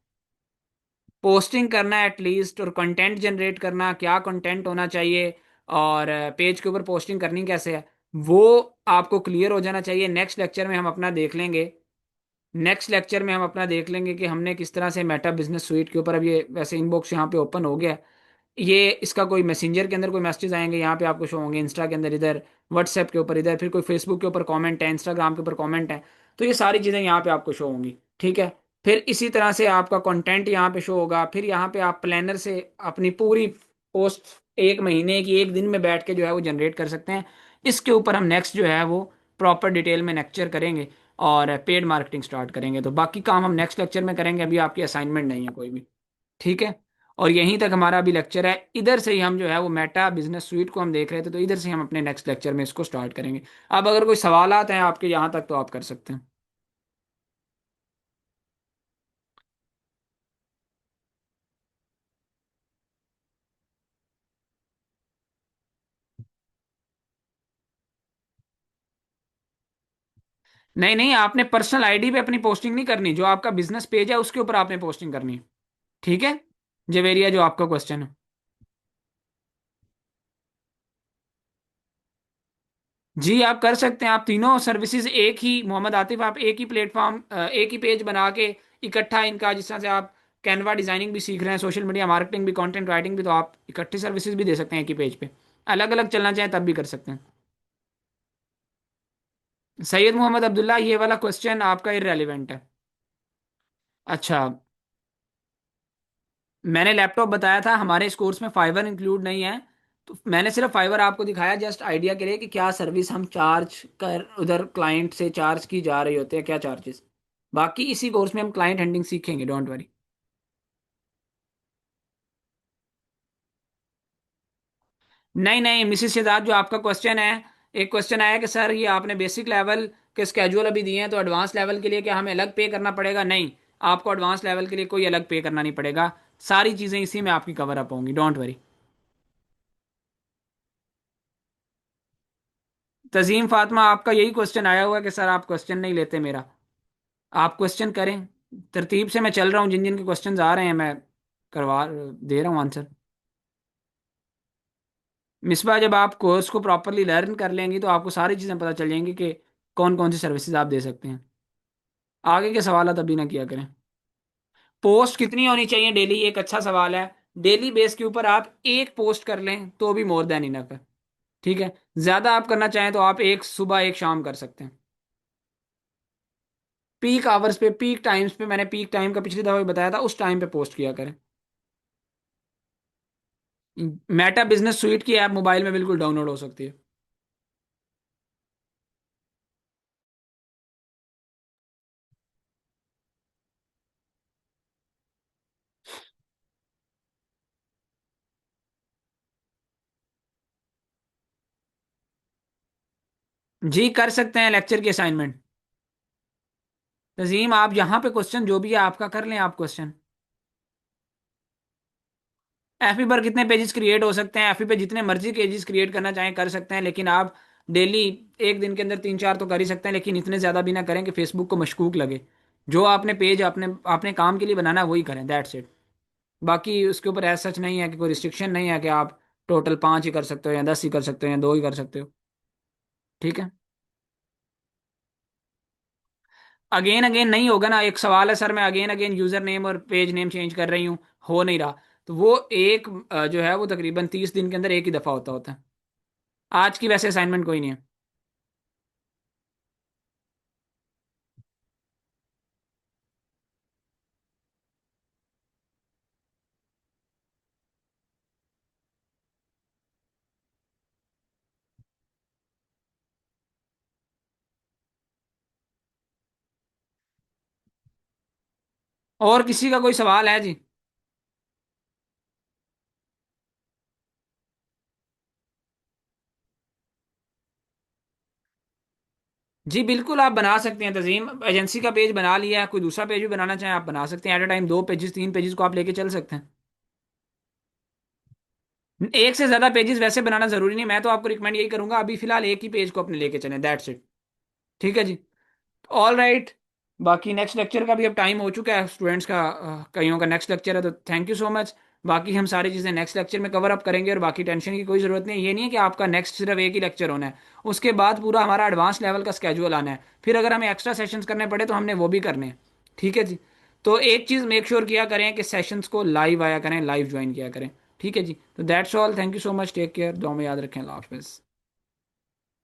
पोस्टिंग करना एटलीस्ट, और कंटेंट जनरेट करना, क्या कंटेंट होना चाहिए, और पेज के ऊपर पोस्टिंग करनी कैसे है, वो आपको क्लियर हो जाना चाहिए। नेक्स्ट लेक्चर में हम अपना देख लेंगे। नेक्स्ट लेक्चर में हम अपना देख लेंगे कि हमने किस तरह से मेटा बिजनेस स्वीट के ऊपर, अब ये वैसे इनबॉक्स यहाँ पे ओपन हो गया है, ये इसका कोई मैसेंजर के अंदर कोई मैसेजेस आएंगे यहाँ पे आपको शो होंगे, इंस्टा के अंदर इधर, व्हाट्सएप के ऊपर इधर, फिर कोई फेसबुक के ऊपर कमेंट है, इंस्टाग्राम के ऊपर कमेंट है, तो ये सारी चीज़ें यहाँ पे आपको शो होंगी। ठीक है। फिर इसी तरह से आपका कंटेंट यहाँ पे शो होगा। फिर यहाँ पे आप प्लानर से अपनी पूरी पोस्ट एक महीने की एक दिन में बैठ के जो है वो जनरेट कर सकते हैं। इसके ऊपर हम नेक्स्ट जो है वो प्रॉपर डिटेल में लेक्चर करेंगे और पेड मार्केटिंग स्टार्ट करेंगे। तो बाकी काम हम नेक्स्ट लेक्चर में करेंगे, अभी आपकी असाइनमेंट नहीं है कोई भी। ठीक है। और यहीं तक हमारा अभी लेक्चर है। इधर से ही हम जो है वो मेटा बिजनेस स्वीट को हम देख रहे थे, तो इधर से हम अपने नेक्स्ट लेक्चर में इसको स्टार्ट करेंगे। अब अगर कोई सवालात हैं आपके यहाँ तक, तो आप कर सकते हैं। नहीं नहीं, आपने पर्सनल आईडी पे अपनी पोस्टिंग नहीं करनी, जो आपका बिजनेस पेज है उसके ऊपर आपने पोस्टिंग करनी है। ठीक है। जवेरिया, जो आपका क्वेश्चन है। जी, आप कर सकते हैं। आप तीनों सर्विसेज एक ही, मोहम्मद आतिफ, आप एक ही प्लेटफॉर्म, एक ही पेज बना के इकट्ठा इनका, जिस तरह से आप कैनवा डिजाइनिंग भी सीख रहे हैं, सोशल मीडिया मार्केटिंग भी, कंटेंट राइटिंग भी, तो आप इकट्ठी सर्विसेज भी दे सकते हैं एक ही पेज पे। अलग अलग चलना चाहें तब भी कर सकते हैं। सैयद मोहम्मद अब्दुल्ला, ये वाला क्वेश्चन आपका इररेलेवेंट है। अच्छा, मैंने लैपटॉप बताया था, हमारे इस कोर्स में फाइवर इंक्लूड नहीं है। तो मैंने सिर्फ फाइवर आपको दिखाया जस्ट आइडिया के लिए कि क्या सर्विस हम चार्ज कर, उधर क्लाइंट से चार्ज की जा रही होती है, क्या चार्जेस। बाकी इसी कोर्स में हम क्लाइंट हैंडलिंग सीखेंगे, डोंट वरी। नहीं नहीं मिसिस शेदाद, जो आपका क्वेश्चन है, एक क्वेश्चन आया कि सर ये आपने बेसिक लेवल के स्केड्यूल अभी दिए हैं, तो एडवांस लेवल के लिए क्या हमें अलग पे करना पड़ेगा? नहीं, आपको एडवांस लेवल के लिए कोई अलग पे करना नहीं पड़ेगा। सारी चीज़ें इसी में आपकी कवर अप होंगी, डोंट वरी। तजीम फातिमा, आपका यही क्वेश्चन आया हुआ है कि सर आप क्वेश्चन नहीं लेते मेरा। आप क्वेश्चन करें, तरतीब से मैं चल रहा हूँ, जिन जिन के क्वेश्चन आ रहे हैं मैं करवा दे रहा हूँ आंसर। मिसबा, जब आप कोर्स को प्रॉपरली लर्न कर लेंगी तो आपको सारी चीज़ें पता चल जाएंगी कि कौन कौन सी सर्विसेज आप दे सकते हैं। आगे के सवाल अभी ना किया करें। पोस्ट कितनी होनी चाहिए डेली, एक अच्छा सवाल है। डेली बेस के ऊपर आप एक पोस्ट कर लें तो भी मोर देन इनफ है। ठीक है। ज्यादा आप करना चाहें तो आप एक सुबह एक शाम कर सकते हैं। पीक आवर्स पे, पीक टाइम्स पे, मैंने पीक टाइम का पिछली दफा भी बताया था, उस टाइम पे पोस्ट किया करें। मेटा बिजनेस सुइट की ऐप मोबाइल में बिल्कुल डाउनलोड हो सकती है। जी कर सकते हैं लेक्चर की असाइनमेंट। तजीम आप यहाँ पे क्वेश्चन जो भी है आपका कर लें आप क्वेश्चन। एफी पर कितने पेजेस क्रिएट हो सकते हैं? एफी पे जितने मर्जी पेजेस क्रिएट करना चाहें कर सकते हैं, लेकिन आप डेली एक दिन के अंदर तीन चार तो कर ही सकते हैं, लेकिन इतने ज्यादा भी ना करें कि फेसबुक को मशकूक लगे। जो आपने पेज अपने अपने काम के लिए बनाना है वही करें, दैट्स इट। बाकी उसके ऊपर ऐसा सच नहीं है कि कोई रिस्ट्रिक्शन नहीं है कि आप टोटल 5 ही कर सकते हो या 10 ही कर सकते हो या 2 ही कर सकते हो। ठीक है। अगेन अगेन नहीं होगा ना, एक सवाल है सर मैं अगेन अगेन यूजर नेम और पेज नेम चेंज कर रही हूँ, हो नहीं रहा। तो वो एक जो है वो तकरीबन 30 दिन के अंदर एक ही दफा होता होता है। आज की वैसे असाइनमेंट कोई नहीं है। और किसी का कोई सवाल है जी? जी बिल्कुल आप बना सकते हैं तजीम, एजेंसी का पेज बना लिया है, कोई दूसरा पेज भी बनाना चाहें आप बना सकते हैं। At a time 2 pages 3 pages को आप लेके चल सकते हैं। एक से ज्यादा पेजेस वैसे बनाना जरूरी नहीं, मैं तो आपको रिकमेंड यही करूंगा अभी फिलहाल एक ही पेज को अपने लेके चलें, दैट्स इट। ठीक है जी। All right. बाकी नेक्स्ट लेक्चर का भी अब टाइम हो चुका है स्टूडेंट्स का, कईयों का नेक्स्ट लेक्चर है, तो थैंक यू सो मच। बाकी हम सारी चीज़ें नेक्स्ट लेक्चर में कवर अप करेंगे, और बाकी टेंशन की कोई ज़रूरत नहीं है। ये नहीं है कि आपका नेक्स्ट सिर्फ एक ही लेक्चर होना है, उसके बाद पूरा हमारा एडवांस लेवल का स्केड्यूल आना है, फिर अगर हमें एक्स्ट्रा सेशंस करने पड़े तो हमने वो भी करने हैं। ठीक है जी। तो एक चीज़ मेक श्योर किया करें कि सेशंस को लाइव आया करें, लाइव ज्वाइन किया करें। ठीक है जी। तो that's all, thank you so much, take care, दुआ में याद रखें, अल्लाह हाफिज़।